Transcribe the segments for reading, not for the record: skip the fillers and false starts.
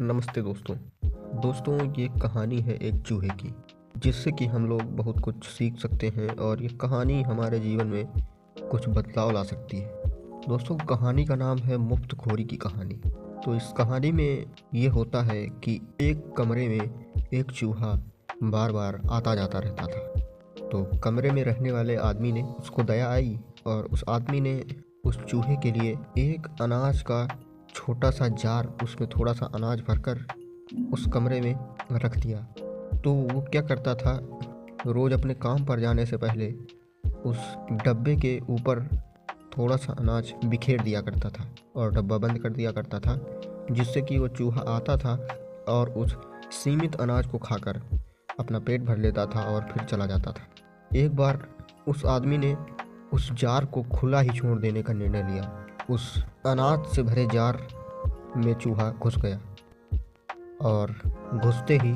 नमस्ते दोस्तों ये कहानी है एक चूहे की, जिससे कि हम लोग बहुत कुछ सीख सकते हैं और ये कहानी हमारे जीवन में कुछ बदलाव ला सकती है। दोस्तों कहानी का नाम है मुफ्तखोरी की कहानी। तो इस कहानी में ये होता है कि एक कमरे में एक चूहा बार बार आता जाता रहता था। तो कमरे में रहने वाले आदमी ने उसको दया आई और उस आदमी ने उस चूहे के लिए एक अनाज का छोटा सा जार, उसमें थोड़ा सा अनाज भरकर उस कमरे में रख दिया। तो वो क्या करता था, रोज़ अपने काम पर जाने से पहले उस डब्बे के ऊपर थोड़ा सा अनाज बिखेर दिया करता था और डब्बा बंद कर दिया करता था, जिससे कि वो चूहा आता था और उस सीमित अनाज को खाकर अपना पेट भर लेता था और फिर चला जाता था। एक बार उस आदमी ने उस जार को खुला ही छोड़ देने का निर्णय लिया। उस अनाज से भरे जार में चूहा घुस गया और घुसते ही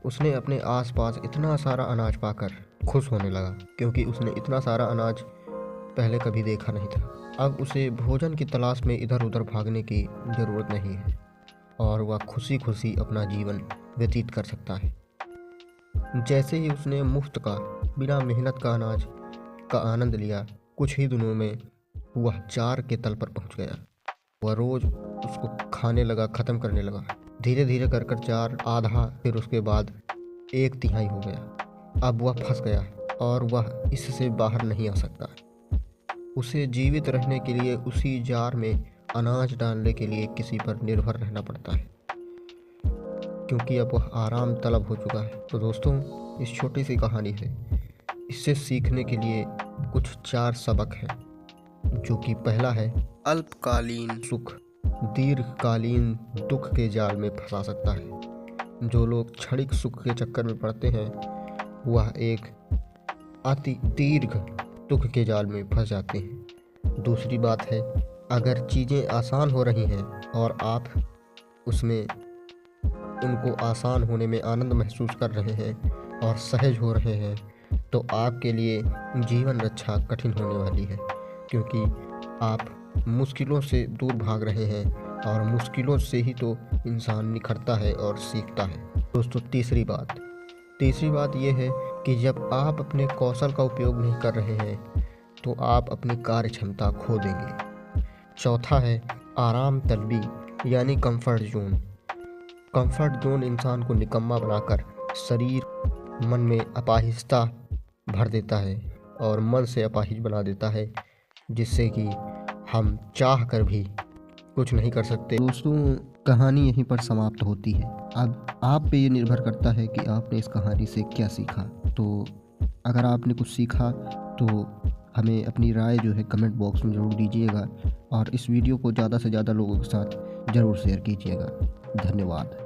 उसने अपने आसपास इतना सारा अनाज पाकर खुश होने लगा, क्योंकि उसने इतना सारा अनाज पहले कभी देखा नहीं था। अब उसे भोजन की तलाश में इधर उधर भागने की ज़रूरत नहीं है और वह खुशी खुशी अपना जीवन व्यतीत कर सकता है। जैसे ही उसने मुफ्त का, बिना मेहनत का अनाज का आनंद लिया, कुछ ही दिनों में वह जार के तल पर पहुंच गया। वह रोज़ उसको खाने लगा, ख़त्म करने लगा। धीरे धीरे कर कर जार आधा, फिर उसके बाद 1/3 हो गया। अब वह फंस गया और वह इससे बाहर नहीं आ सकता। उसे जीवित रहने के लिए उसी जार में अनाज डालने के लिए किसी पर निर्भर रहना पड़ता है, क्योंकि अब वह आराम तलब हो चुका है। तो दोस्तों इस छोटी सी कहानी है, इससे सीखने के लिए कुछ 4 सबक हैं, जो कि पहला है, अल्पकालीन सुख दीर्घकालीन दुख के जाल में फंसा सकता है। जो लोग क्षणिक सुख के चक्कर में पड़ते हैं वह एक अति दीर्घ दुख के जाल में फंस जाते हैं। दूसरी बात है, अगर चीज़ें आसान हो रही हैं और आप उसमें उनको आसान होने में आनंद महसूस कर रहे हैं और सहज हो रहे हैं, तो आपके लिए जीवन रक्षा कठिन होने वाली है, क्योंकि आप मुश्किलों से दूर भाग रहे हैं और मुश्किलों से ही तो इंसान निखरता है और सीखता है। दोस्तों तीसरी बात यह है कि जब आप अपने कौशल का उपयोग नहीं कर रहे हैं तो आप अपनी कार्य क्षमता खो देंगे। चौथा है, आराम तलबी यानी कंफर्ट जोन इंसान को निकम्मा बनाकर शरीर मन में अपाहिजता भर देता है और मन से अपाहिज बना देता है, जिससे कि हम चाह कर भी कुछ नहीं कर सकते। दोस्तों कहानी यहीं पर समाप्त होती है। अब आप पे ये निर्भर करता है कि आपने इस कहानी से क्या सीखा। तो अगर आपने कुछ सीखा तो हमें अपनी राय जो है कमेंट बॉक्स में ज़रूर दीजिएगा और इस वीडियो को ज़्यादा से ज़्यादा लोगों के साथ ज़रूर शेयर कीजिएगा। धन्यवाद।